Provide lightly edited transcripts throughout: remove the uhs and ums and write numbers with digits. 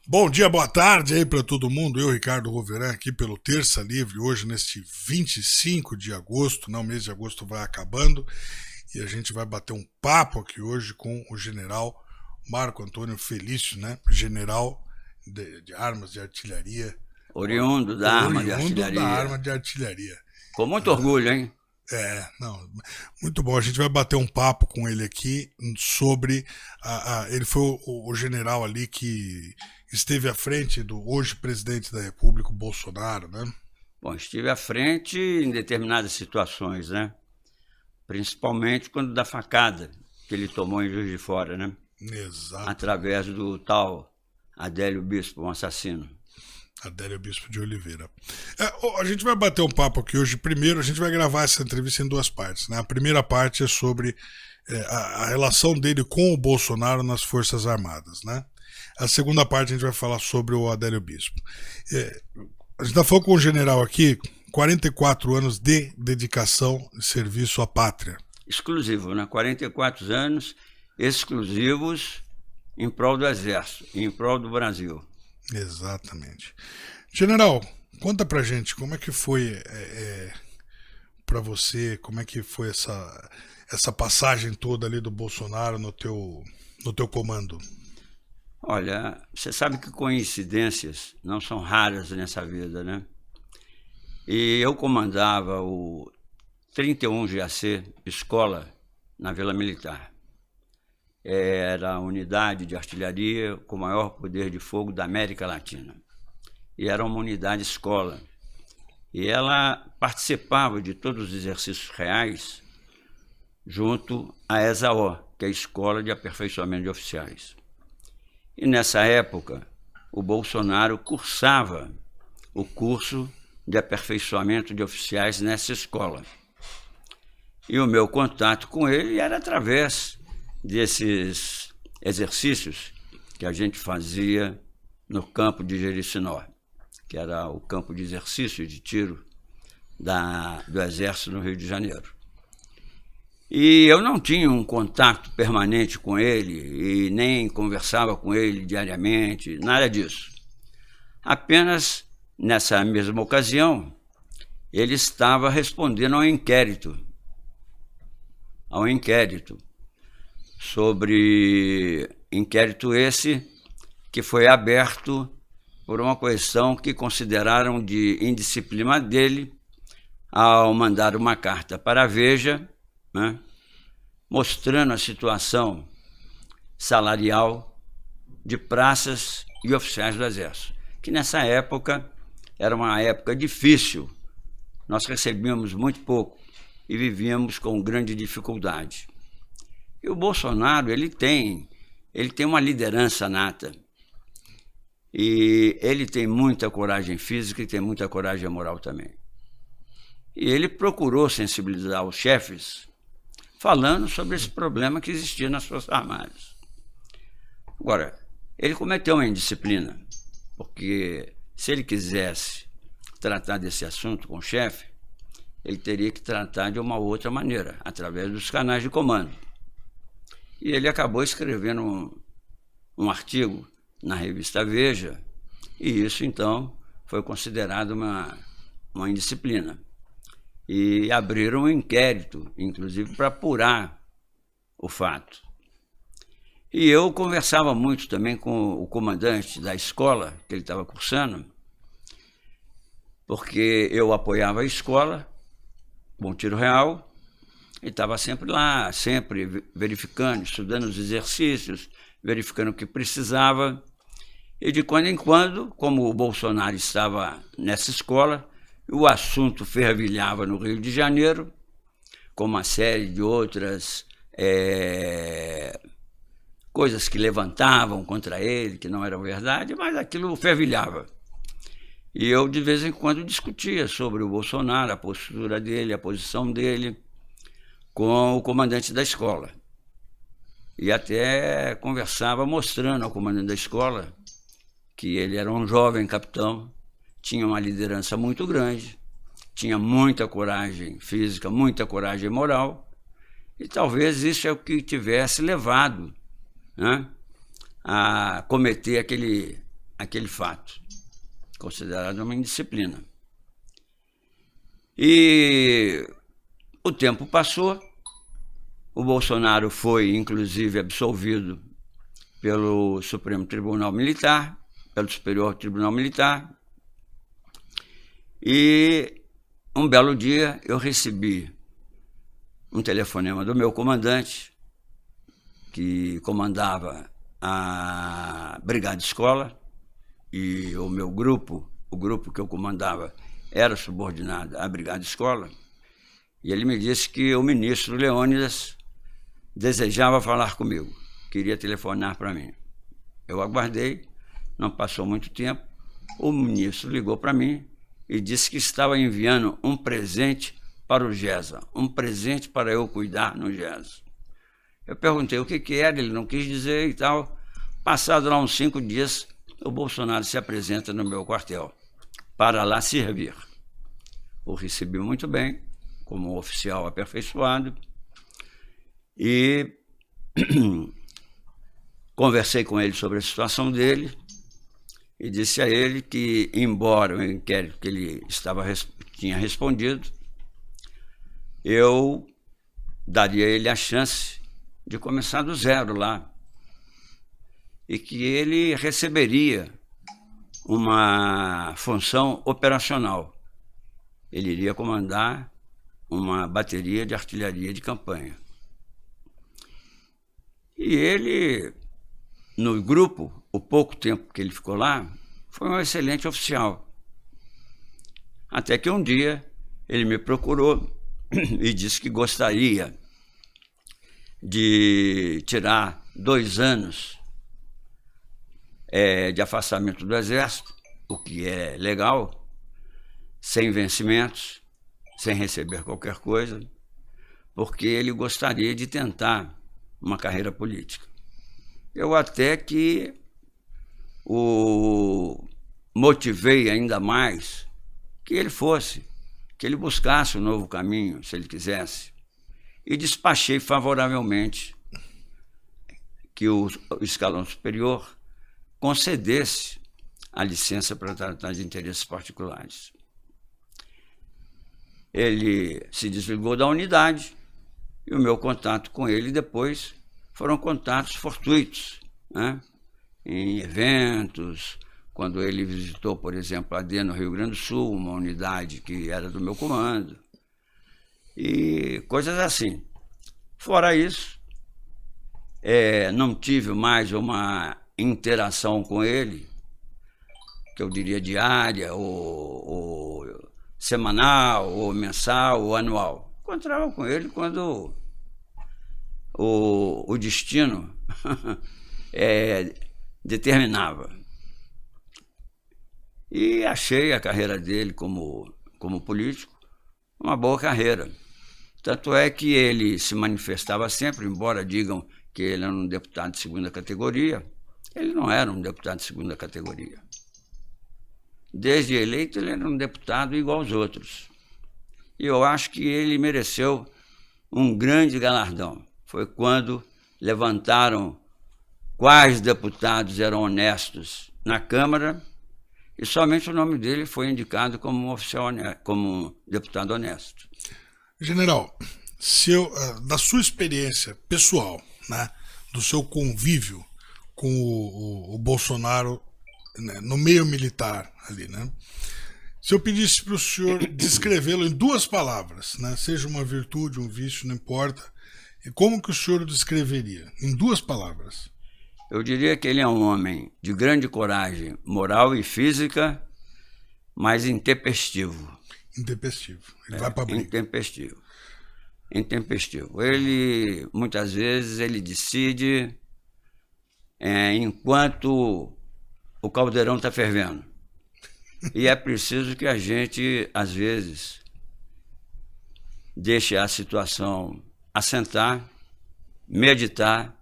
Bom dia, boa tarde aí para todo mundo. Eu, Ricardo Roveran, aqui pelo Terça Livre, hoje neste 25 de agosto, não, o mês de agosto vai acabando, e a gente vai bater um papo aqui hoje com o general Marco Antônio Felício, né? General de armas de artilharia, Oriundo da arma de oriundo da arma artilharia. de artilharia. Com muito orgulho, hein? Não, muito bom. A gente vai bater um papo com ele aqui sobre. Ele foi o general ali que esteve à frente do hoje presidente da República, o Bolsonaro, né? Bom, estive à frente em determinadas situações, né? Principalmente quando da facada que ele tomou em Juiz de Fora, né? Exato. Através do tal Adélio Bispo, um assassino. Adélio Bispo de Oliveira. A gente vai bater um papo aqui hoje. Primeiro, a gente vai gravar essa entrevista em duas partes, né? A primeira parte é sobre a relação dele com o Bolsonaro nas Forças Armadas, né? A segunda parte a gente vai falar sobre o Adélio Bispo. A gente está falando com o general aqui, 44 anos de dedicação e serviço à pátria. Exclusivo, né? 44 anos exclusivos em prol do Exército, em prol do Brasil. Exatamente. General, conta pra gente como é que foi pra você, como é que foi essa passagem toda ali do Bolsonaro no teu comando. Olha, você sabe que coincidências não são raras nessa vida, né? E eu comandava o 31 GAC, escola, na Vila Militar. Era a unidade de artilharia com maior poder de fogo da América Latina. E era uma unidade escola. E ela participava de todos os exercícios reais junto à ESAO, que é a Escola de Aperfeiçoamento de Oficiais. E nessa época, o Bolsonaro cursava o curso de aperfeiçoamento de oficiais nessa escola. E o meu contato com ele era através desses exercícios que a gente fazia no campo de Jericinó, que era o campo de exercício de tiro do Exército no Rio de Janeiro. E eu não tinha um contato permanente com ele e nem conversava com ele diariamente, nada disso. Apenas, nessa mesma ocasião, ele estava respondendo ao inquérito sobre inquérito esse que foi aberto por uma questão que consideraram de indisciplina dele ao mandar uma carta para a Veja, né, mostrando a situação salarial de praças e oficiais do Exército, que nessa época era uma época difícil, nós recebíamos muito pouco e vivíamos com grande dificuldade. E o Bolsonaro, ele tem uma liderança nata. E ele tem muita coragem física e tem muita coragem moral também. E ele procurou sensibilizar os chefes, falando sobre esse problema que existia nas Forças Armadas. Agora, ele cometeu uma indisciplina, porque se ele quisesse tratar desse assunto com o chefe, ele teria que tratar de uma outra maneira, através dos canais de comando. E ele acabou escrevendo um artigo na revista Veja, e isso, então, foi considerado uma indisciplina. E abriram um inquérito, inclusive, para apurar o fato. E eu conversava muito também com o comandante da escola que ele estava cursando, porque eu apoiava a escola, Bom Tiro Real, e estava sempre lá, sempre verificando, estudando os exercícios, verificando o que precisava. E de quando em quando, como o Bolsonaro estava nessa escola, o assunto fervilhava no Rio de Janeiro, com uma série de outras coisas que levantavam contra ele, que não eram verdade, mas aquilo fervilhava. E eu, de vez em quando, discutia sobre o Bolsonaro, a postura dele, a posição dele, com o comandante da escola. E até conversava mostrando ao comandante da escola que ele era um jovem capitão, tinha uma liderança muito grande, tinha muita coragem física, muita coragem moral, e talvez isso é o que tivesse levado, né, a cometer aquele aquele fato, considerado uma indisciplina. E o tempo passou, o Bolsonaro foi, inclusive, absolvido pelo Supremo Tribunal Militar, pelo Superior Tribunal Militar, e um belo dia eu recebi um telefonema do meu comandante, que comandava a Brigada Escola, e o meu grupo, o grupo que eu comandava, era subordinado à Brigada Escola, e ele me disse que o ministro Leônidas desejava falar comigo, queria telefonar para mim. Eu aguardei, não passou muito tempo, o ministro ligou para mim e disse que estava enviando um presente para o GESA, um presente para eu cuidar no GESA. Eu perguntei o que era, ele não quis dizer e tal. Passado lá uns 5 dias, o Bolsonaro se apresenta no meu quartel para lá servir. O recebi muito bem, como um oficial aperfeiçoado, e conversei com ele sobre a situação dele e disse a ele que, embora o inquérito que ele tinha respondido, eu daria a ele a chance de começar do zero lá e que ele receberia uma função operacional. Ele iria comandar uma bateria de artilharia de campanha. E ele, no grupo, o pouco tempo que ele ficou lá, foi um excelente oficial. Até que um dia ele me procurou e disse que gostaria de tirar 2 anos de afastamento do Exército, o que é legal, sem vencimentos, sem receber qualquer coisa, porque ele gostaria de tentar uma carreira política. Eu até que o motivei ainda mais que ele fosse, que ele buscasse um novo caminho, se ele quisesse, e despachei favoravelmente que o escalão superior concedesse a licença para tratar de interesses particulares. Ele se desligou da unidade e o meu contato com ele depois foram contatos fortuitos, né? Em eventos, quando ele visitou, por exemplo, a AD no Rio Grande do Sul, uma unidade que era do meu comando, e coisas assim. Fora isso, não tive mais uma interação com ele, que eu diria diária, ou semanal, ou mensal, ou anual. Encontrava com ele quando o destino determinava. E achei a carreira dele como político uma boa carreira. Tanto é que ele se manifestava sempre, embora digam que ele era um deputado de 2ª categoria, ele não era um deputado de 2ª categoria. Desde eleito, ele era um deputado igual aos outros. E eu acho que ele mereceu um grande galardão. Foi quando levantaram quais deputados eram honestos na Câmara e somente o nome dele foi indicado como um oficial honesto, como um deputado honesto. General, da sua experiência pessoal, né, do seu convívio com o Bolsonaro, né, no meio militar ali, né? Se eu pedisse para o senhor descrevê-lo em 2 palavras, né, seja uma virtude, um vício, não importa, e como que o senhor o descreveria? Em 2 palavras. Eu diria que ele é um homem de grande coragem moral e física, mas intempestivo. Intempestivo. Ele vai para a briga. Intempestivo. Ele, muitas vezes, ele decide enquanto o caldeirão está fervendo. E é preciso que a gente, às vezes, deixe a situação assentar, meditar,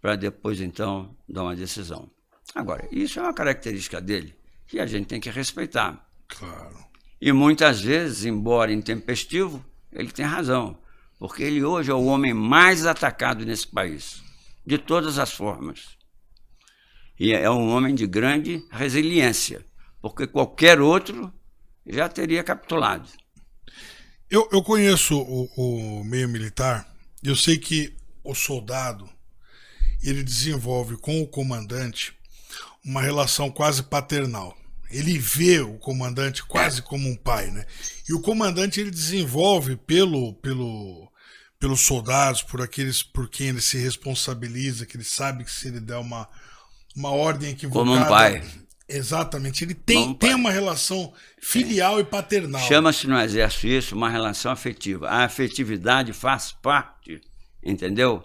para depois, então, dar uma decisão. Agora, isso é uma característica dele que a gente tem que respeitar. Claro. E muitas vezes, embora intempestivo, ele tem razão, porque ele hoje é o homem mais atacado nesse país, de todas as formas. E é um homem de grande resiliência, porque qualquer outro já teria capitulado. Eu conheço o meio militar, eu sei que o soldado ele desenvolve com o comandante uma relação quase paternal. Ele vê o comandante quase como um pai, né? E o comandante ele desenvolve pelos soldados, por quem ele se responsabiliza, que ele sabe que se ele der uma ordem equivocada... Como um pai. Exatamente. Ele tem uma relação filial e paternal. Chama-se no Exército isso uma relação afetiva. A afetividade faz parte, entendeu?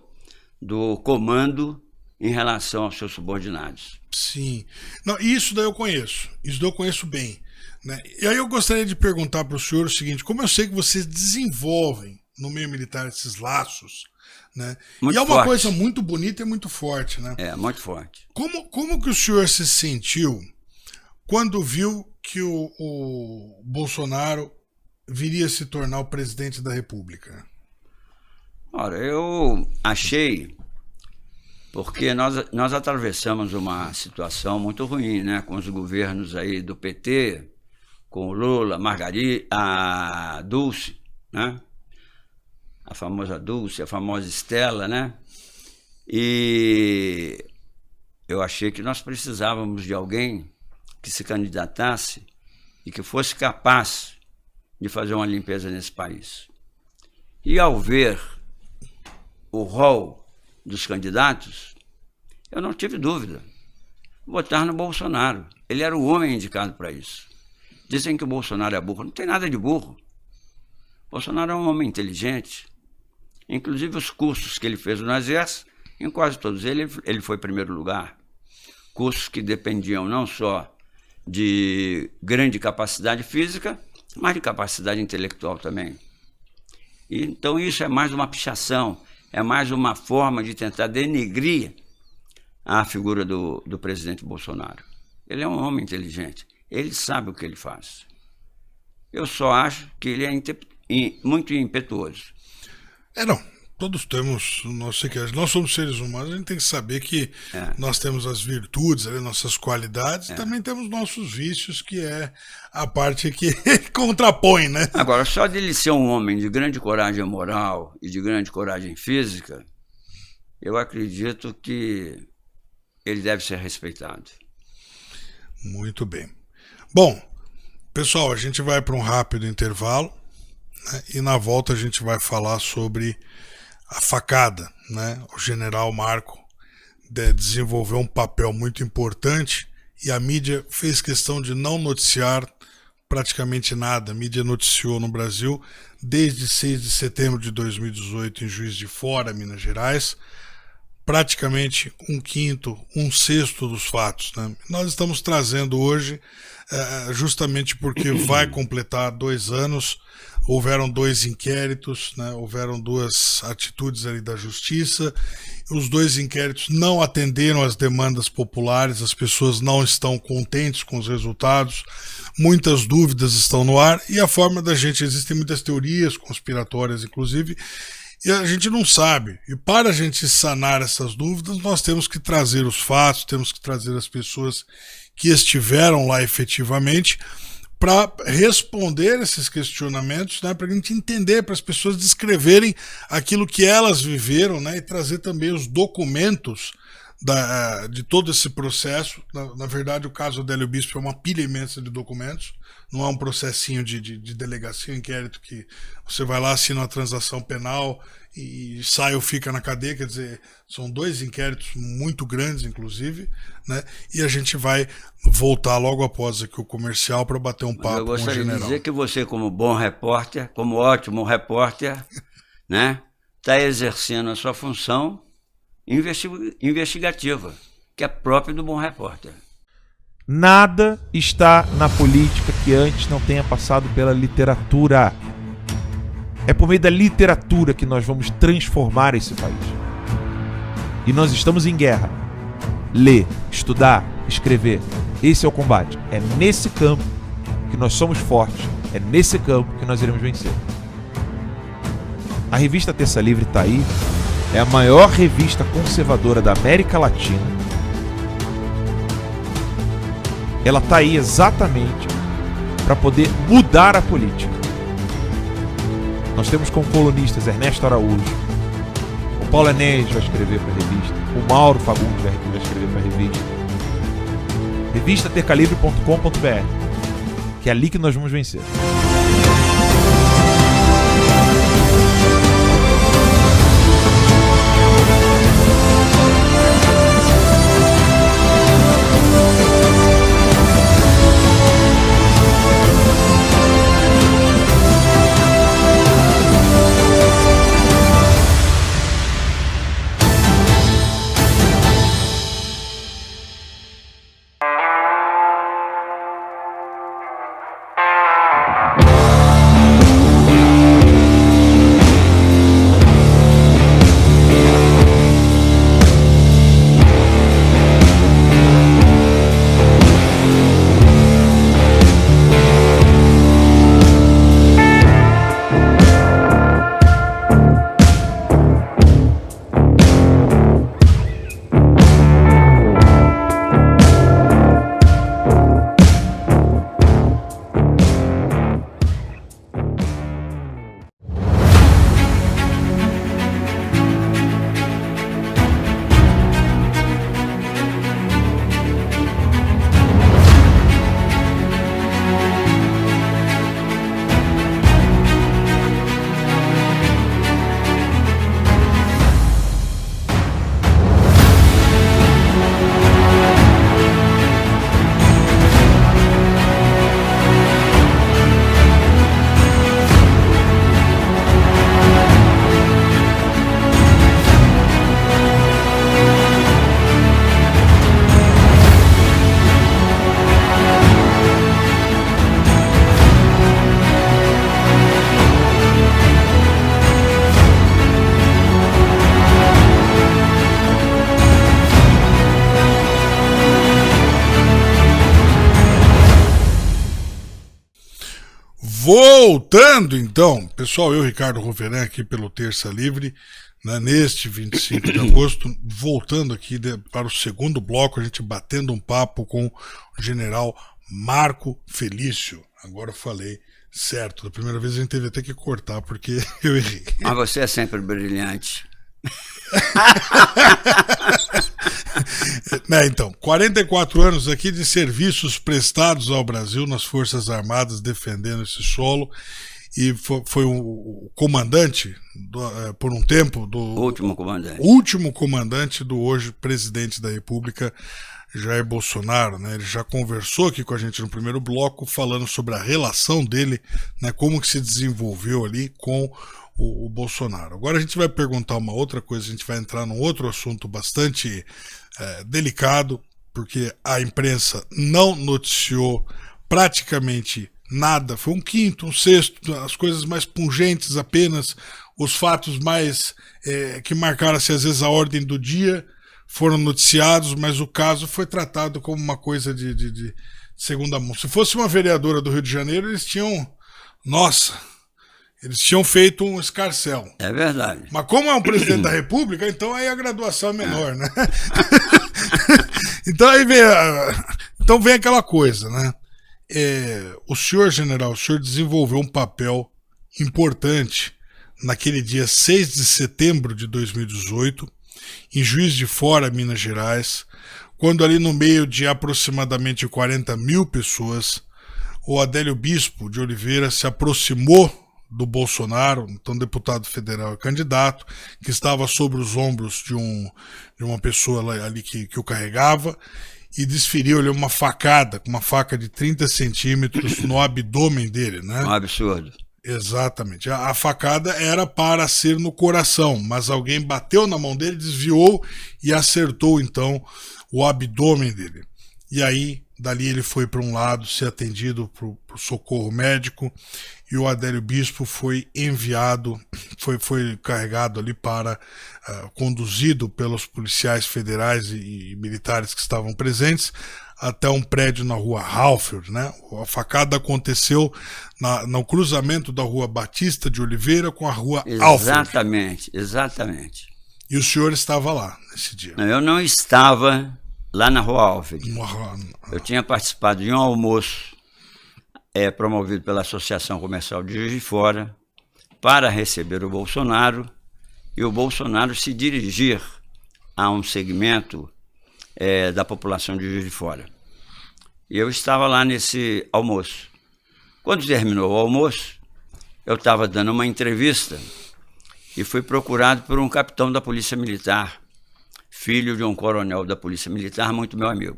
Do comando em relação aos seus subordinados. Sim. Não, isso daí eu conheço. Isso daí eu conheço bem. Né? E aí eu gostaria de perguntar para o senhor o seguinte, como eu sei que vocês desenvolvem no meio militar esses laços, né? Muito e é uma forte. coisa muito bonita e muito forte, né? É, muito forte. Como que o senhor se sentiu quando viu que o Bolsonaro viria a se tornar o presidente da República? Ora, eu achei, porque nós atravessamos uma situação muito ruim, né? Com os governos aí do PT, com o Lula, a Dulce, né? A famosa Dulce, a famosa Estela, né? E eu achei que nós precisávamos de alguém que se candidatasse e que fosse capaz de fazer uma limpeza nesse país. E ao ver o rol dos candidatos, eu não tive dúvida. Votar no Bolsonaro. Ele era o homem indicado para isso. Dizem que o Bolsonaro é burro. Não tem nada de burro. Bolsonaro é um homem inteligente. Inclusive os cursos que ele fez no Exército, em quase todos ele foi em primeiro lugar. Cursos que dependiam não só de grande capacidade física, mas de capacidade intelectual também. E, então isso é mais uma pichação, é mais uma forma de tentar denegrir a figura do presidente Bolsonaro. Ele é um homem inteligente, ele sabe o que ele faz. Eu só acho que ele é muito impetuoso. Não, todos temos, nós somos seres humanos, a gente tem que saber que nós temos as virtudes, nossas qualidades, e também temos nossos vícios, que é a parte que contrapõe, né? Agora, só de ele ser um homem de grande coragem moral e de grande coragem física, eu acredito que ele deve ser respeitado. Muito bem. Bom, pessoal, a gente vai para um rápido intervalo, né, e na volta a gente vai falar sobre a facada, né? O general Marco desenvolveu um papel muito importante e a mídia fez questão de não noticiar praticamente nada. A mídia noticiou no Brasil desde 6 de setembro de 2018 em Juiz de Fora, Minas Gerais, praticamente 1/5, 1/6 dos fatos, né? Nós estamos trazendo hoje justamente porque vai completar 2 anos. Houveram 2 inquéritos, né? Houveram 2 atitudes ali da justiça. Os 2 inquéritos não atenderam às demandas populares, as pessoas não estão contentes com os resultados, muitas dúvidas estão no ar, e a forma da gente, existem muitas teorias conspiratórias, inclusive, e a gente não sabe. E para a gente sanar essas dúvidas, nós temos que trazer os fatos, temos que trazer as pessoas que estiveram lá efetivamente, para responder esses questionamentos, né, para a gente entender, para as pessoas descreverem aquilo que elas viveram, né, e trazer também os documentos de todo esse processo. Na verdade, o caso do Adélio Bispo é uma pilha imensa de documentos, não é um processinho de delegacia, um inquérito que você vai lá, assina uma transação penal e sai ou fica na cadeia. Quer dizer, são 2 inquéritos muito grandes, inclusive, né? E a gente vai voltar logo após aqui o comercial para bater um papo com o general. Eu gostaria de dizer que você, como bom repórter, como ótimo repórter, né, está exercendo a sua função investigativa, que é própria do bom repórter. Nada está na política que antes não tenha passado pela literatura. É por meio da literatura que nós vamos transformar esse país. E nós estamos em guerra. Ler, estudar, escrever. Esse é o combate. É nesse campo que nós somos fortes. É nesse campo que nós iremos vencer. A revista Terça Livre está aí. É a maior revista conservadora da América Latina. ela está aí exatamente para poder mudar a política. Nós temos como colunistas Ernesto Araújo, o Paulo Enéas vai escrever para a revista, o Mauro Fagundes vai escrever para a revista, revistatercalibre.com.br, que é ali que nós vamos vencer. Voltando então, pessoal, eu, Ricardo Roveran, aqui pelo Terça Livre, né, neste 25 de agosto, voltando aqui para o segundo bloco, a gente batendo um papo com o general Marco Felício. Agora eu falei certo, da primeira vez a gente teve até que cortar, porque eu errei. Mas você é sempre brilhante. Então, 44 anos aqui de serviços prestados ao Brasil nas Forças Armadas, defendendo esse solo, e foi o comandante, por um tempo, do último comandante do hoje presidente da República, Jair Bolsonaro, né? Ele já conversou aqui com a gente no primeiro bloco, falando sobre a relação dele, né? Como que se desenvolveu ali com o Bolsonaro. Agora a gente vai perguntar uma outra coisa, a gente vai entrar num outro assunto bastante delicado, porque a imprensa não noticiou praticamente nada, foi um quinto, um sexto, as coisas mais pungentes apenas, os fatos mais que marcaram-se às vezes a ordem do dia foram noticiados, mas o caso foi tratado como uma coisa de segunda mão. Se fosse uma vereadora do Rio de Janeiro, eles tinham feito um escarcéu. É verdade. Mas como é um presidente da República, então aí a graduação é menor, né? Então vem aquela coisa, né? O senhor general, o senhor desenvolveu um papel importante naquele dia 6 de setembro de 2018, em Juiz de Fora, Minas Gerais, quando ali no meio de aproximadamente 40 mil pessoas, o Adélio Bispo de Oliveira se aproximou do Bolsonaro, então deputado federal e candidato, que estava sobre os ombros de uma pessoa ali que o carregava, e desferiu-lhe uma facada, com uma faca de 30 centímetros no abdômen dele, né? Um absurdo. Exatamente. A facada era para ser no coração, mas alguém bateu na mão dele, desviou e acertou então o abdômen dele. E aí, dali ele foi para um lado, ser atendido para o socorro médico, e o Adélio Bispo foi enviado, foi carregado ali para, conduzido pelos policiais federais e militares que estavam presentes, até um prédio na rua Halford, né? A facada aconteceu no cruzamento da rua Batista de Oliveira com a rua Halford. Exatamente. E o senhor estava lá nesse dia? Não, eu não estava lá na Rua Alfred. Eu tinha participado de um almoço promovido pela Associação Comercial de Juiz de Fora para receber o Bolsonaro e o Bolsonaro se dirigir a um segmento da população de Juiz de Fora. E eu estava lá nesse almoço. Quando terminou o almoço, eu estava dando uma entrevista e fui procurado por um capitão da Polícia Militar, filho de um coronel da Polícia Militar, muito meu amigo.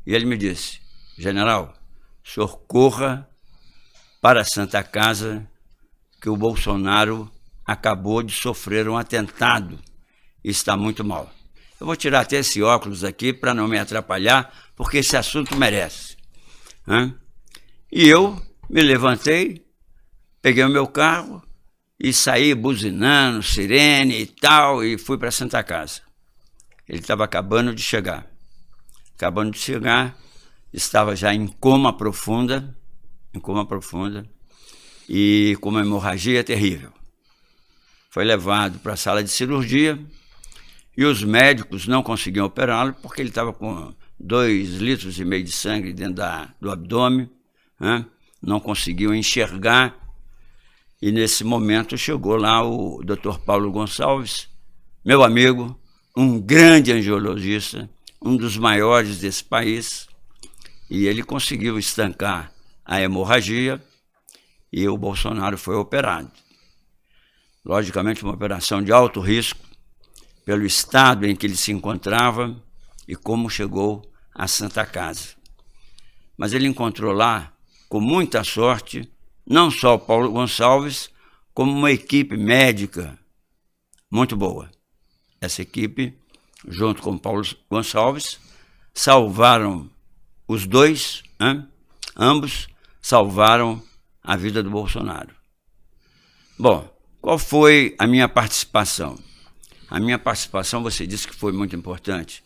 E ele me disse: general, o senhor corra para a Santa Casa, que o Bolsonaro acabou de sofrer um atentado e está muito mal. Eu vou tirar até esse óculos aqui para não me atrapalhar, porque esse assunto merece. E eu me levantei, peguei o meu carro e saí buzinando, sirene e tal, e fui para a Santa Casa. Ele estava acabando de chegar. Estava já em coma profunda, e com uma hemorragia terrível. Foi levado para a sala de cirurgia e os médicos não conseguiam operá-lo porque ele estava com 2,5 litros de sangue dentro do abdômen, não conseguiam enxergar. E nesse momento chegou lá o Dr. Paulo Gonçalves, meu amigo, um grande angiologista, um dos maiores desse país, e ele conseguiu estancar a hemorragia e o Bolsonaro foi operado. Logicamente, uma operação de alto risco, pelo estado em que ele se encontrava e como chegou à Santa Casa. Mas ele encontrou lá, com muita sorte, não só o Paulo Gonçalves, como uma equipe médica muito boa. Essa equipe, junto com o Paulo Gonçalves, salvaram os dois, ambos salvaram a vida do Bolsonaro. Bom, qual foi a minha participação? A minha participação, você disse que foi muito importante,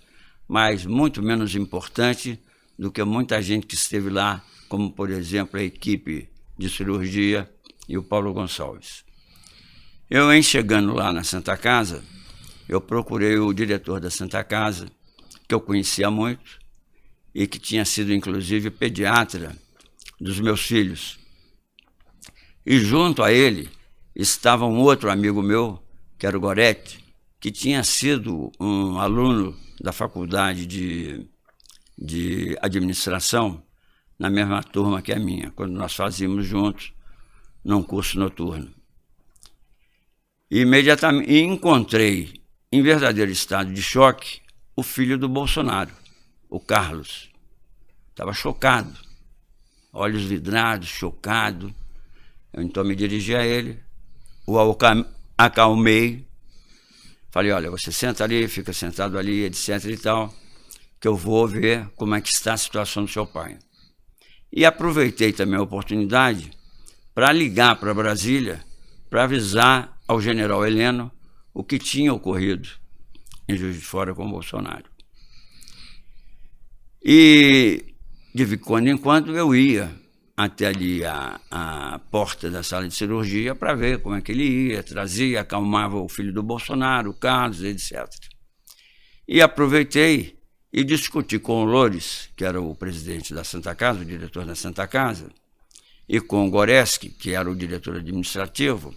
mas muito menos importante do que muita gente que esteve lá, como, por exemplo, a equipe de cirurgia e o Paulo Gonçalves. Eu, em chegando lá na Santa Casa, eu procurei o diretor da Santa Casa, que eu conhecia muito e que tinha sido, inclusive, pediatra dos meus filhos. E junto a ele estava um outro amigo meu, que era o Goretti, que tinha sido um aluno da faculdade de administração na mesma turma que a minha, quando nós fazíamos juntos num curso noturno. E imediatamente encontrei, em verdadeiro estado de choque, o filho do Bolsonaro, o Carlos. Estava chocado, olhos vidrados, chocado. Eu então me dirigi a ele, o acalmei, falei: olha, você senta ali, fica sentado ali, etc e tal, que eu vou ver como é que está a situação do seu pai. E aproveitei também a oportunidade para ligar para Brasília, para avisar ao general Heleno o que tinha ocorrido em Juiz de Fora com o Bolsonaro. E de quando em quando eu ia até ali a porta da sala de cirurgia para ver como é que ele ia, trazia, acalmava o filho do Bolsonaro, o Carlos, etc. E aproveitei e discuti com o Loures, que era o presidente da Santa Casa, o diretor da Santa Casa, e com o Goreski, que era o diretor administrativo,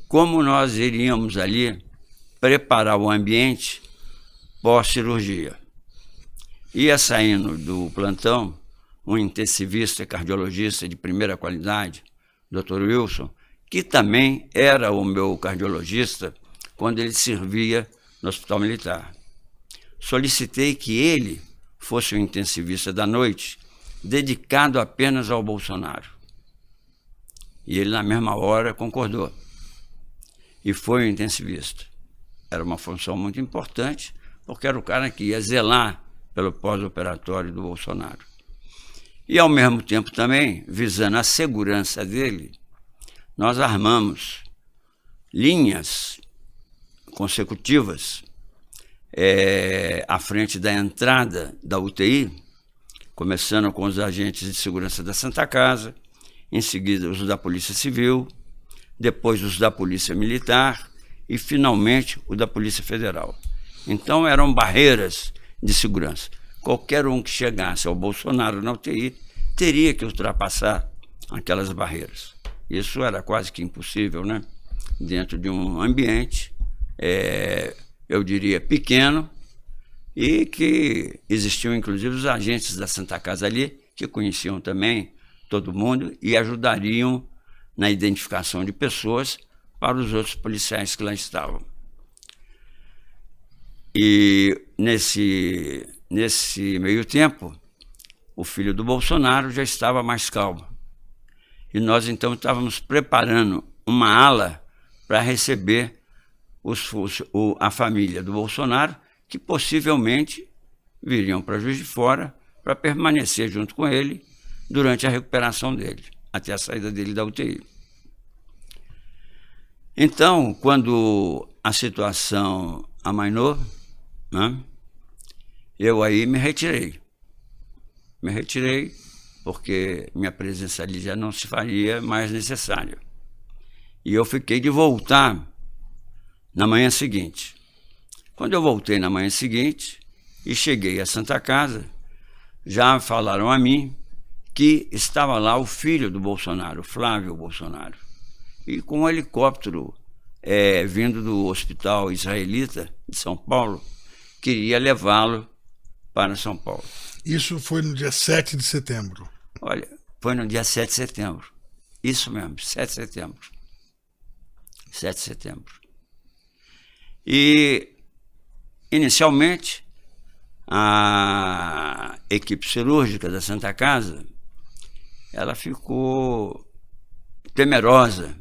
como nós iríamos ali preparar o ambiente pós-cirurgia. Ia saindo do plantão um intensivista cardiologista de primeira qualidade, Dr. Wilson, que também era o meu cardiologista quando ele servia no Hospital Militar. Solicitei que ele fosse o intensivista da noite, dedicado apenas ao Bolsonaro. E ele, na mesma hora, concordou. E foi o intensivista. Era uma função muito importante, porque era o cara que ia zelar pelo pós-operatório do Bolsonaro. E, ao mesmo tempo, também, visando a segurança dele, nós armamos linhas consecutivas à frente da entrada da UTI, começando com os agentes de segurança da Santa Casa, em seguida os da Polícia Civil, depois os da Polícia Militar e, finalmente, o da Polícia Federal. Então, eram barreiras de segurança. Qualquer um que chegasse ao Bolsonaro na UTI teria que ultrapassar aquelas barreiras. Isso era quase que impossível, né? Dentro de um ambiente, eu diria, pequeno, e que existiam, inclusive, os agentes da Santa Casa ali, que conheciam também todo mundo e ajudariam na identificação de pessoas para os outros policiais que lá estavam. E nesse meio tempo, o filho do Bolsonaro já estava mais calmo. E nós, então, estávamos preparando uma ala para receber a família do Bolsonaro, que possivelmente viriam para Juiz de Fora para permanecer junto com ele durante a recuperação dele, até a saída dele da UTI. Então, quando a situação amainou, né, eu aí me retirei. Me retirei porque minha presença ali já não se faria mais necessária. E eu fiquei de voltar na manhã seguinte. Quando eu voltei na manhã seguinte e cheguei à Santa Casa, já falaram a mim que estava lá o filho do Bolsonaro, Flávio Bolsonaro, e com um helicóptero vindo do hospital israelita de São Paulo, queria levá-lo para São Paulo. Isso foi no dia 7 de setembro. Olha, foi no dia 7 de setembro. Isso mesmo, 7 de setembro. 7 de setembro. E, inicialmente, a equipe cirúrgica da Santa Casa, ela ficou temerosa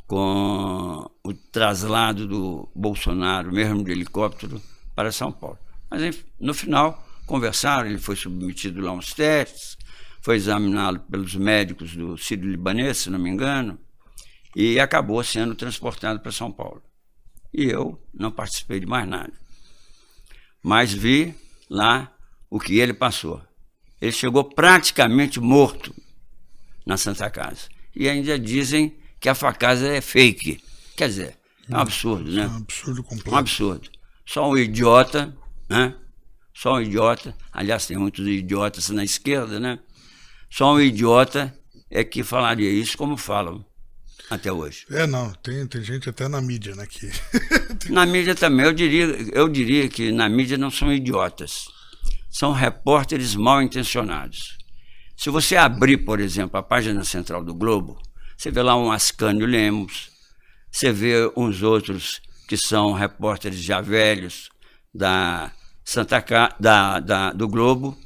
com o traslado do Bolsonaro, mesmo de helicóptero, para São Paulo. Mas, no final, conversaram, ele foi submetido lá a uns testes, foi examinado pelos médicos do Sírio-Libanês, se não me engano, e acabou sendo transportado para São Paulo. E eu não participei de mais nada. Mas vi lá o que ele passou. Ele chegou praticamente morto na Santa Casa. E ainda dizem que a facada é fake. Quer dizer, é um absurdo, né? É um absurdo completo. Um absurdo. Só um idiota, né? Só um idiota. Aliás, tem muitos idiotas na esquerda, né? Só um idiota é que falaria isso como falam até hoje. Não, tem gente até na mídia, né? Que... Na mídia também, eu diria que na mídia não são idiotas, são repórteres mal intencionados. Se você abrir, por exemplo, a página central do Globo, você vê lá um Ascânio Lemos, você vê uns outros que são repórteres já velhos do Globo,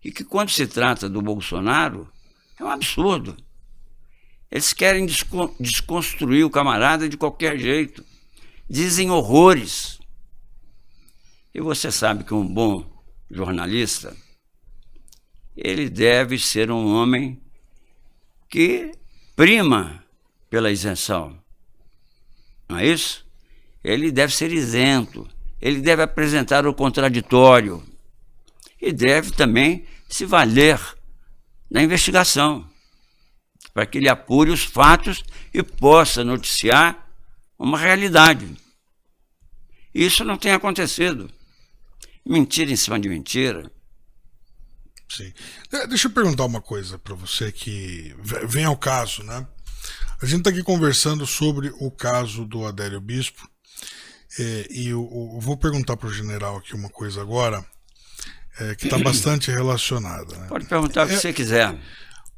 e que quando se trata do Bolsonaro, é um absurdo. Eles querem desconstruir o camarada de qualquer jeito. Dizem horrores. E você sabe que um bom jornalista, ele deve ser um homem que prima pela isenção. Não é isso? Ele deve ser isento. Ele deve apresentar o contraditório. E deve também se valer da investigação, para que ele apure os fatos e possa noticiar uma realidade. Isso não tem acontecido. Mentira em cima de mentira. Sim. Deixa eu perguntar uma coisa para você que vem ao caso, né? A gente está aqui conversando sobre o caso do Adélio Bispo, e eu vou perguntar para o general aqui uma coisa agora, que está bastante relacionada. Né? Pode perguntar o que você quiser.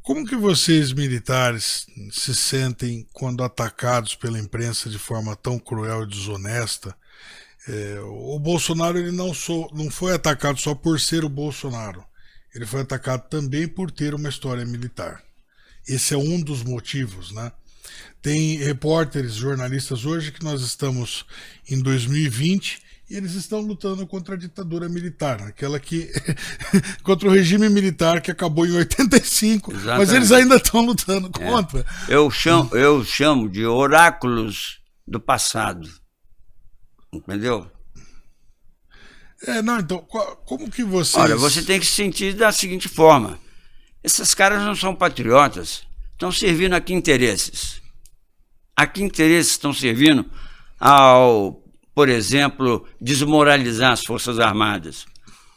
Como que vocês, militares, se sentem quando atacados pela imprensa de forma tão cruel e desonesta? O Bolsonaro ele não foi atacado só por ser o Bolsonaro. Ele foi atacado também por ter uma história militar. Esse é um dos motivos, né? Tem repórteres, jornalistas hoje que nós estamos em 2020 e eles estão lutando contra a ditadura militar, aquela que contra o regime militar que acabou em 85, exatamente. Mas eles ainda estão lutando contra. Eu chamo de oráculos do passado, entendeu? Não, então, como que vocês... Olha, você tem que se sentir da seguinte forma: esses caras não são patriotas, estão servindo a que interesses? A que interesses estão servindo ao, por exemplo, desmoralizar as Forças Armadas?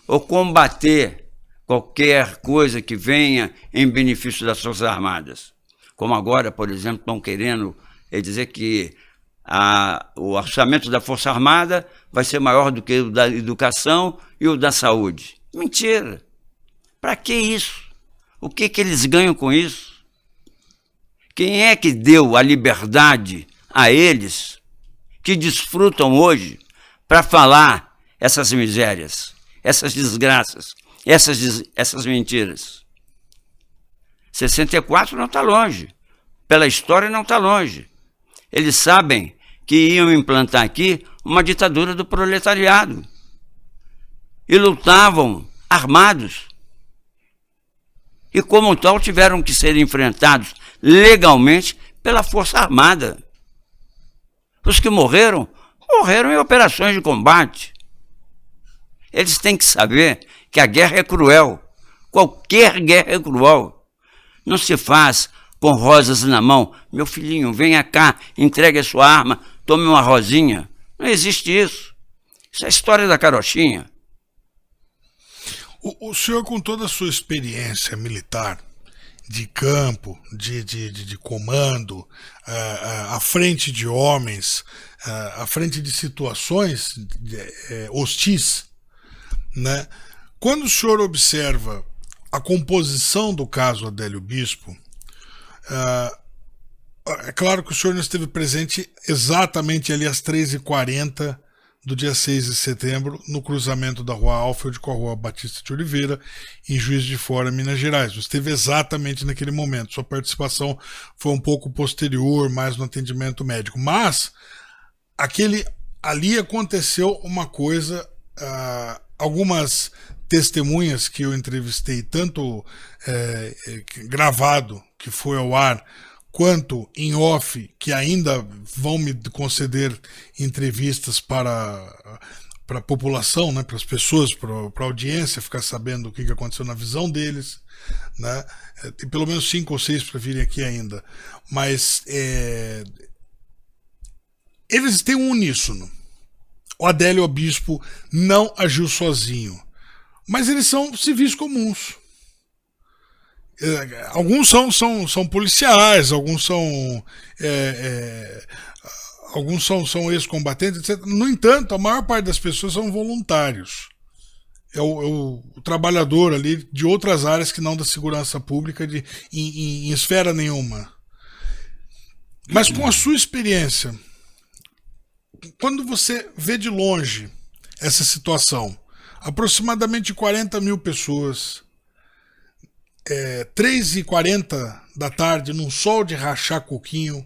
ou combater qualquer coisa que venha em benefício das Forças Armadas. Como agora, por exemplo, estão querendo dizer que o orçamento da Força Armada vai ser maior do que o da educação e o da saúde. Mentira! Para que isso? O que eles ganham com isso? Quem é que deu a liberdade a eles que desfrutam hoje para falar essas misérias, essas desgraças, essas mentiras? 64 não está longe. Pela história não está longe. Eles sabem que iam implantar aqui uma ditadura do proletariado. E lutavam armados. E como tal tiveram que ser enfrentados legalmente pela Força Armada. Os que morreram, morreram em operações de combate. Eles têm que saber que a guerra é cruel. Qualquer guerra é cruel. Não se faz com rosas na mão. Meu filhinho, venha cá, entregue a sua arma, tome uma rosinha. Não existe isso. Isso é a história da carochinha. O senhor, com toda a sua experiência militar, de campo, de comando, à frente de homens, à frente de situações hostis, né? Quando o senhor observa a composição do caso Adélio Bispo, é claro que o senhor não esteve presente exatamente ali às 3h40 do dia 6 de setembro, no cruzamento da Rua Alfred com a Rua Batista de Oliveira, em Juiz de Fora, Minas Gerais. Você esteve exatamente naquele momento. Sua participação foi um pouco posterior, mais no atendimento médico. Mas ali aconteceu uma coisa, algumas testemunhas que eu entrevistei, tanto gravado, que foi ao ar, quanto em off, que ainda vão me conceder entrevistas para a população, né, para as pessoas, para a audiência ficar sabendo o que aconteceu na visão deles, né? Tem pelo menos 5 ou 6 para virem aqui ainda. Mas eles têm um uníssono. O Adélio Bispo não agiu sozinho. Mas eles são civis comuns. Alguns são policiais, alguns são ex-combatentes, etc. No entanto, a maior parte das pessoas são voluntários. É o trabalhador ali de outras áreas que não da segurança pública, em esfera nenhuma. Mas com a sua experiência, quando você vê de longe essa situação, aproximadamente 40 mil pessoas, 3h40 da tarde, num sol de rachar coquinho,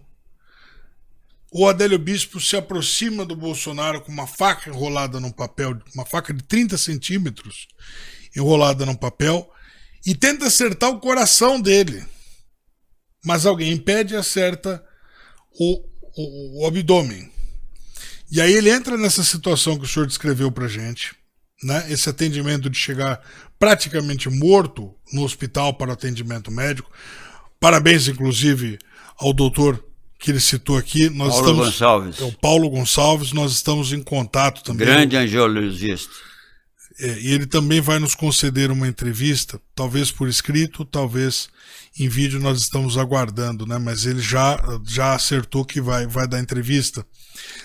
o Adélio Bispo se aproxima do Bolsonaro com uma faca enrolada num papel, uma faca de 30 centímetros enrolada num papel, e tenta acertar o coração dele. Mas alguém impede e acerta o abdômen. E aí ele entra nessa situação que o senhor descreveu pra gente, né? Esse atendimento de chegar praticamente morto no hospital para atendimento médico. Parabéns, inclusive, ao doutor que ele citou aqui. Gonçalves. É o Paulo Gonçalves, nós estamos em contato também. Grande angiologista. E ele também vai nos conceder uma entrevista, talvez por escrito, talvez em vídeo, nós estamos aguardando, né? Mas ele já acertou que vai dar entrevista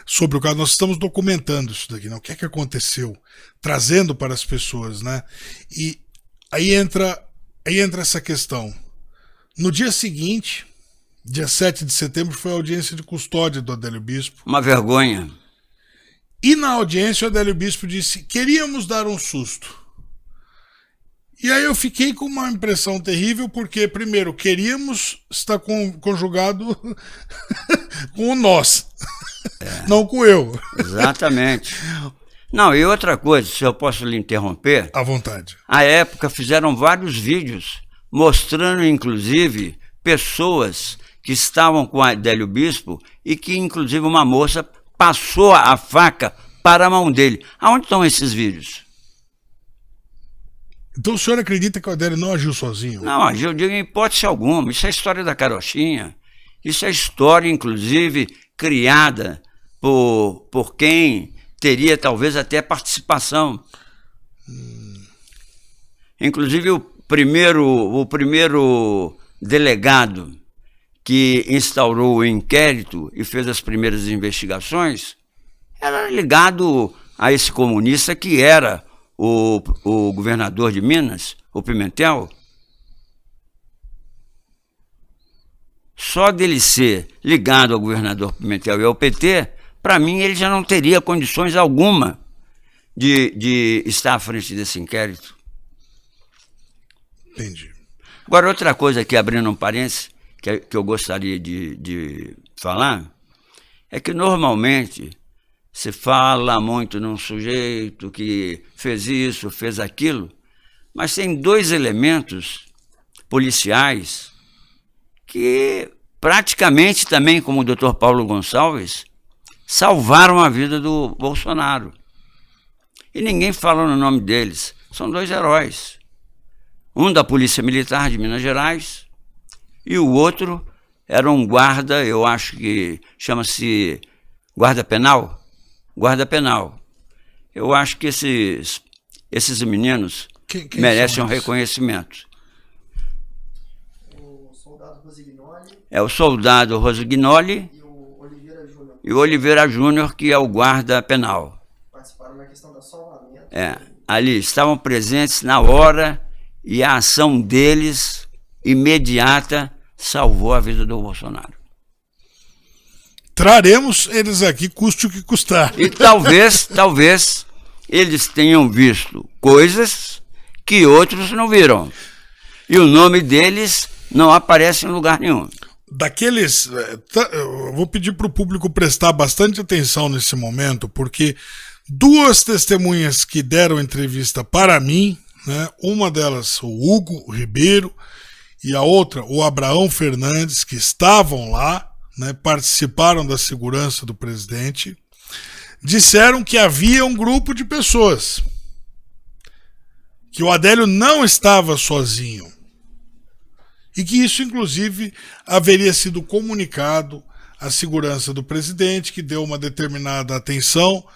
sobre o caso. Nós estamos documentando isso daqui, né? O que é que aconteceu, trazendo para as pessoas, né? E aí entra essa questão. No dia seguinte, dia 7 de setembro, foi a audiência de custódia do Adélio Bispo. Uma vergonha. E na audiência o Adélio Bispo disse: queríamos dar um susto. E aí eu fiquei com uma impressão terrível, porque, primeiro, queríamos estar conjugado com o nós, não com eu. Exatamente. Não, e outra coisa, se eu posso lhe interromper. À vontade. À época fizeram vários vídeos mostrando, inclusive, pessoas que estavam com o Adélio Bispo e que, inclusive, uma moça passou a faca para a mão dele. Aonde estão esses vídeos? Então o senhor acredita que o Adélio não agiu sozinho? Não, agiu de hipótese alguma. Isso é a história da carochinha. Isso é história, inclusive, criada por quem teria talvez até participação. Inclusive, o primeiro delegado que instaurou o inquérito e fez as primeiras investigações era ligado a esse comunista que era o governador de Minas, o Pimentel. Só dele ser ligado ao governador Pimentel e ao PT, para mim ele já não teria condições alguma de estar à frente desse inquérito. Entendi. Agora, outra coisa que, abrindo um parênteses, que eu gostaria de falar, é que normalmente se fala muito num sujeito que fez isso, fez aquilo, mas tem dois elementos policiais que praticamente também, como o Dr. Paulo Gonçalves, salvaram a vida do Bolsonaro. E ninguém fala no nome deles. São dois heróis. Um da Polícia Militar de Minas Gerais e o outro era um guarda, eu acho que chama-se guarda penal. Guarda penal. Eu acho que esses meninos Quem merecem são um eles? reconhecimento. O soldado Rosignoli É o soldado Rosignoli e o Oliveira Júnior e o Oliveira Júnior, que é o guarda penal. participaram na questão da salvamento. Ali estavam presentes na hora e a ação deles, imediata, salvou a vida do Bolsonaro. Traremos eles aqui, custe o que custar. E talvez eles tenham visto coisas que outros não viram. E o nome deles não aparece em lugar nenhum. Daqueles. Eu vou pedir para o público prestar bastante atenção nesse momento, porque duas testemunhas que deram entrevista para mim, né, uma delas, o Hugo Ribeiro, e a outra, o Abraão Fernandes, que estavam lá, né, participaram da segurança do presidente, disseram que havia um grupo de pessoas, que o Adélio não estava sozinho, e que isso, inclusive, haveria sido comunicado à segurança do presidente, que deu uma determinada atenção,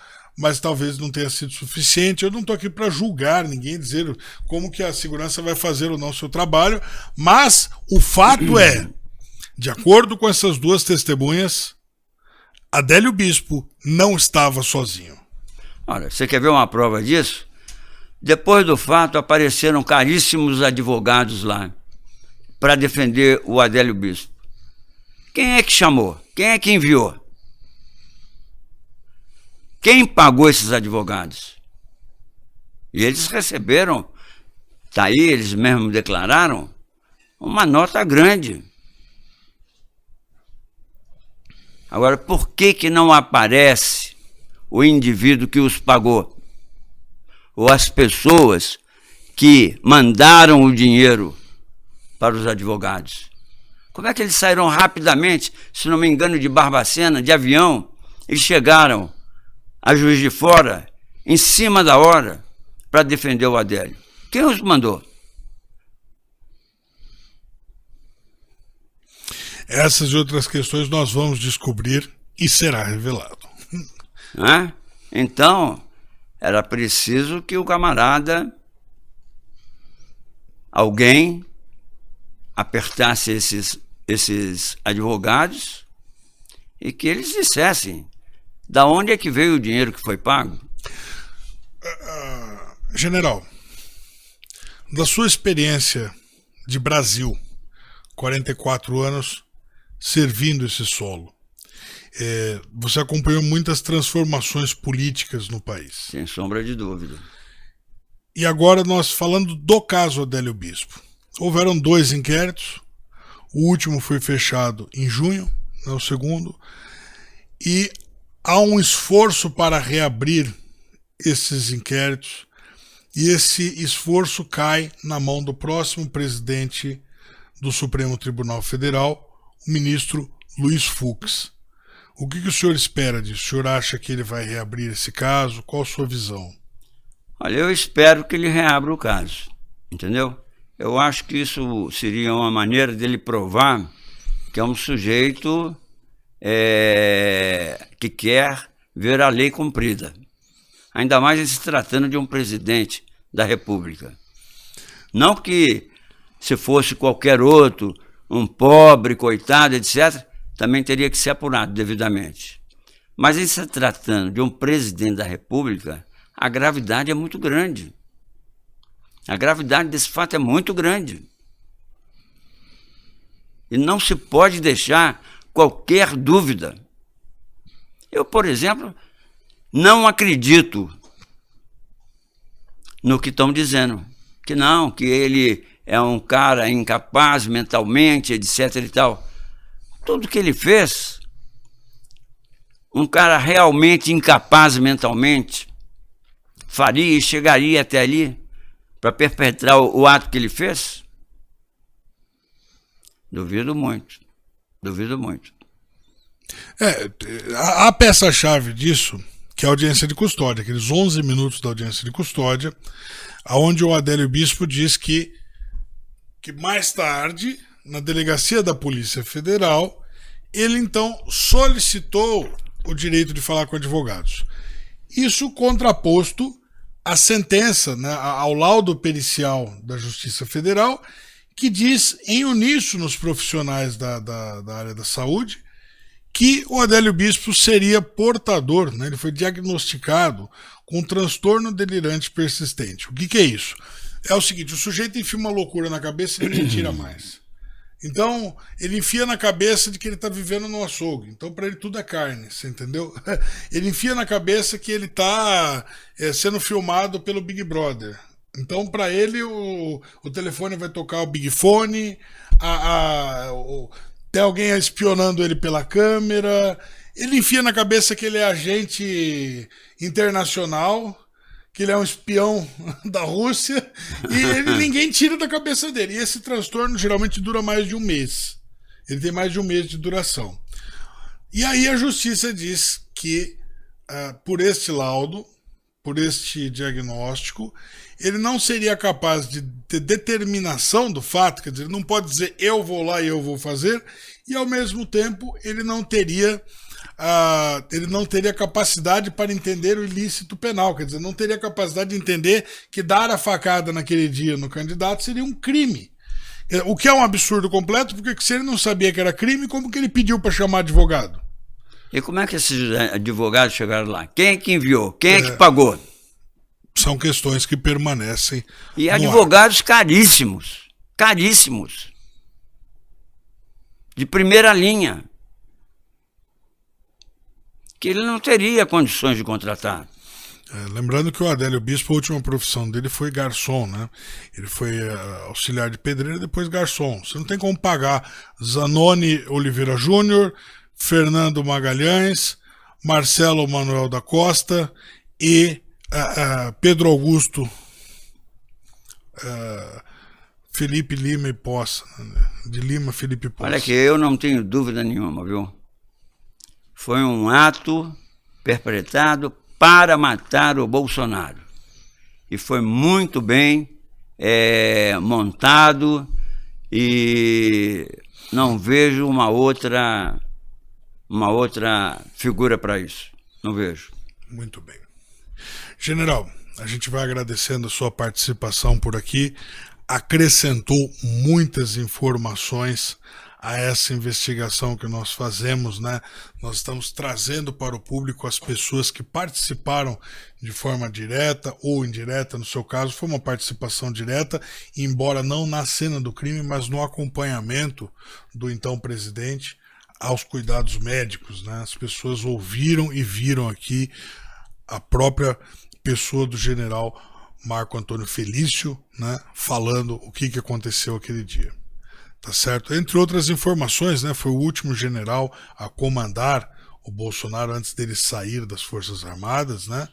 mas talvez não tenha sido suficiente. Eu não estou aqui para julgar ninguém, dizer como que a segurança vai fazer ou não seu trabalho, mas o fato é, de acordo com essas duas testemunhas, Adélio Bispo não estava sozinho. Olha, você quer ver uma prova disso? Depois do fato, apareceram caríssimos advogados lá para defender o Adélio Bispo. Quem é que chamou? Quem é que enviou? Quem pagou esses advogados? E eles receberam, tá aí, eles mesmos declararam, uma nota grande. Agora, por que não aparece o indivíduo que os pagou? Ou as pessoas que mandaram o dinheiro para os advogados? Como é que eles saíram rapidamente, se não me engano, de Barbacena, de avião? Eles chegaram a Juiz de Fora, em cima da hora, para defender o Adélio. Quem os mandou? Essas e outras questões nós vamos descobrir e será revelado. Então, era preciso que o camarada, alguém, apertasse esses advogados e que eles dissessem da onde é que veio o dinheiro que foi pago. General, da sua experiência de Brasil, 44 anos servindo esse solo, você acompanhou muitas transformações políticas no país. Sem sombra de dúvida. E agora nós falando do caso Adélio Bispo. Houveram 2 inquéritos, o último foi fechado em junho, né, o segundo, e há um esforço para reabrir esses inquéritos, e esse esforço cai na mão do próximo presidente do Supremo Tribunal Federal, o ministro Luiz Fux. O que o senhor espera disso? O senhor acha que ele vai reabrir esse caso? Qual a sua visão? Olha, eu espero que ele reabra o caso, entendeu? Eu acho que isso seria uma maneira dele provar que é um sujeito que quer ver a lei cumprida. Ainda mais se tratando de um presidente da República. Não que se fosse qualquer outro, um pobre, coitado, etc., também teria que ser apurado devidamente. Mas em se tratando de um presidente da República, a gravidade é muito grande. A gravidade desse fato é muito grande. E não se pode deixar qualquer dúvida. Eu, por exemplo, não acredito no que estão dizendo. Que não, que ele é um cara incapaz mentalmente, etc. e tal. Tudo que ele fez, um cara realmente incapaz mentalmente, faria e chegaria até ali para perpetrar o ato que ele fez? Duvido muito. Duvido muito. A peça-chave disso, que é a audiência de custódia, aqueles 11 minutos da audiência de custódia, onde o Adélio Bispo diz que mais tarde, na delegacia da Polícia Federal, ele então solicitou o direito de falar com advogados. Isso contraposto à sentença, né, ao laudo pericial da Justiça Federal, que diz, em uníssono os profissionais da área da saúde, que o Adélio Bispo seria portador, né, ele foi diagnosticado com transtorno delirante persistente. O que é isso? É o seguinte, o sujeito enfia uma loucura na cabeça e ninguém tira mais. Então, ele enfia na cabeça de que ele está vivendo no açougue. Então, para ele, tudo é carne, você entendeu? Ele enfia na cabeça que ele está sendo filmado pelo Big Brother. Então, para ele, o telefone vai tocar o Big Fone, tem alguém espionando ele pela câmera. Ele enfia na cabeça que ele é agente internacional, que ele é um espião da Rússia, e ninguém tira da cabeça dele. E esse transtorno geralmente dura mais de um mês. Ele tem mais de um mês de duração. E aí a justiça diz que, por este laudo, por este diagnóstico, ele não seria capaz de ter determinação do fato, quer dizer, ele não pode dizer eu vou lá e eu vou fazer, e ao mesmo tempo ele não teria capacidade para entender o ilícito penal, quer dizer, não teria capacidade de entender que dar a facada naquele dia no candidato seria um crime. O que é um absurdo completo, porque se ele não sabia que era crime, como que ele pediu para chamar advogado? E como é que esses advogados chegaram lá? Quem é que enviou? Quem é que pagou? São questões que permanecem. E advogados caríssimos. Caríssimos. De primeira linha. Que ele não teria condições de contratar. Lembrando que o Adélio Bispo, a última profissão dele foi garçom, né? Ele foi auxiliar de pedreiro e depois garçom. Você não tem como pagar Zanoni Oliveira Júnior, Fernando Magalhães, Marcelo Manuel da Costa e Pedro Augusto Felipe Lima e Poça, né? De Lima, Felipe Poça. Olha que eu não tenho dúvida nenhuma, viu? Foi um ato perpetrado para matar o Bolsonaro. E foi muito bem montado e não vejo uma outra figura para isso. Não vejo. Muito bem. General, a gente vai agradecendo a sua participação por aqui. Acrescentou muitas informações a essa investigação que nós fazemos, né? Nós estamos trazendo para o público as pessoas que participaram de forma direta ou indireta, no seu caso foi uma participação direta, embora não na cena do crime, mas no acompanhamento do então presidente aos cuidados médicos, né? As pessoas ouviram e viram aqui a própria pessoa do general Marco Antônio Felício, né? Falando o que aconteceu aquele dia. Tá certo? Entre outras informações, né, foi o último general a comandar o Bolsonaro antes dele sair das Forças Armadas, né?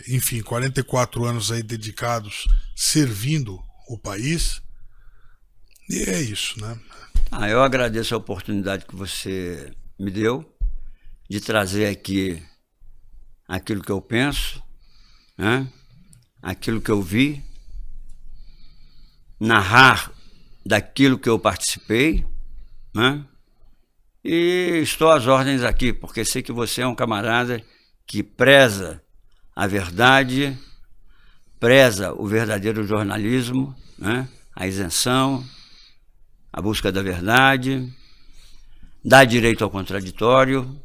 Enfim, 44 anos aí dedicados servindo o país. E é isso, né? Eu agradeço a oportunidade que você me deu de trazer aqui aquilo que eu penso, né? Aquilo que eu vi, narrar daquilo que eu participei, né? E estou às ordens aqui, porque sei que você é um camarada que preza a verdade, preza o verdadeiro jornalismo, né? A isenção, a busca da verdade, dá direito ao contraditório.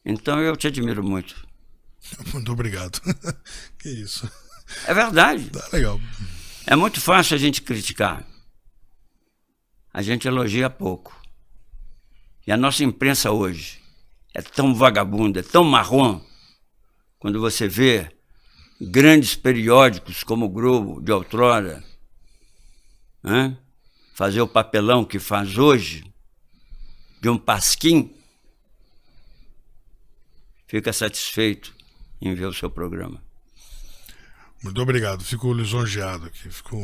Então eu te admiro muito. Muito obrigado. Que isso. É verdade. Tá legal. É muito fácil a gente criticar. A gente elogia pouco. E a nossa imprensa hoje é tão vagabunda, é tão marrom, quando você vê grandes periódicos como o Globo de outrora, né, fazer o papelão que faz hoje, de um pasquim, fica satisfeito em ver o seu programa. Muito obrigado, fico lisonjeado aqui, fico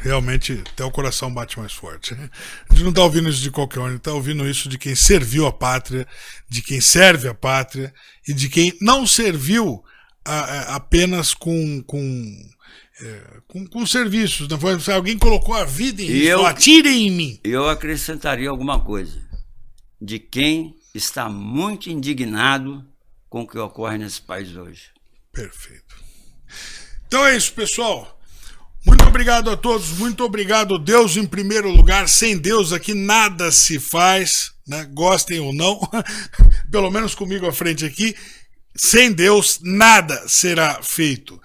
realmente, até o coração bate mais forte. A gente não está ouvindo isso de qualquer um, a gente está ouvindo isso de quem serviu a pátria, de quem serve a pátria e de quem não serviu apenas com serviços. Não foi, alguém colocou a vida em risco, atirem em mim. Eu acrescentaria alguma coisa, de quem está muito indignado com o que ocorre nesse país hoje. Perfeito. Então é isso, pessoal. Muito obrigado a todos, muito obrigado, Deus em primeiro lugar. Sem Deus aqui nada se faz, né? Gostem ou não, pelo menos comigo à frente aqui, sem Deus nada será feito.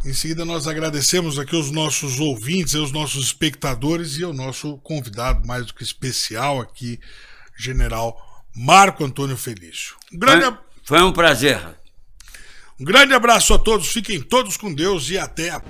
Em seguida nós agradecemos aqui os nossos ouvintes, os nossos espectadores e o nosso convidado mais do que especial aqui, General Marco Antônio Felício. Foi um prazer. Um grande abraço a todos, fiquem todos com Deus e até a